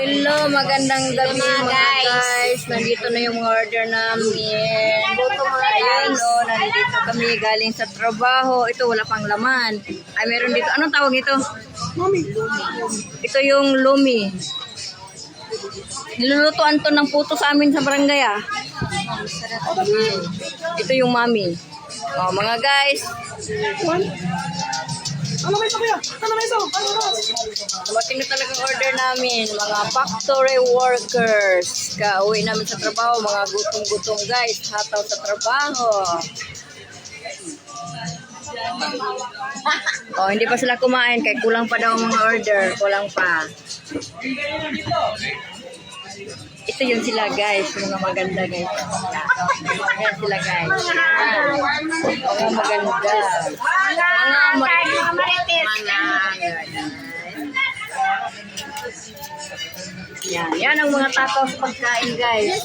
Hello, magandang gabi mga guys. Nandito na yung order namin. Ayan o, nandito kami galing sa trabaho. Ito wala pang laman. Ay, meron dito. Anong tawag ito? Ito yung lumi. Nilulutuan to ng puto sa amin sa barangay ah. Ito yung mami. O, mga guys. Ano may isa kuya? Ano may isa? Dumating na talagang order namin, mga factory workers. Kauwi namin sa trabaho, mga gutom-gutom guys, hataw sa trabaho. Oh, hindi pa sila kumain, kaya kulang pa daw ang mga order, kulang pa. Ito yun sila guys, mga maganda guys. Ayan sila guys. Mga maganda. Mga yan ang mga tataw sa pagkain guys.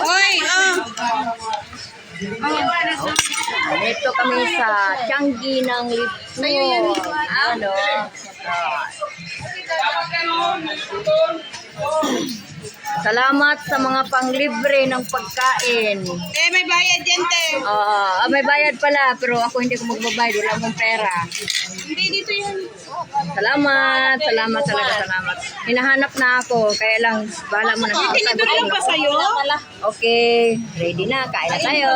Oy, Ito kami sa Tianggi ng Lipson. Ano? Salamat sa mga panglibre ng pagkain. may bayad yan, te. May bayad pala, pero ako hindi ko magbabayad. Wala akong pera. Hindi, dito yan. Salamat talaga. Hinahanap na ako, kaya lang, bahala mo na. Tinadala pa sa'yo? Okay, ready na, kain na tayo.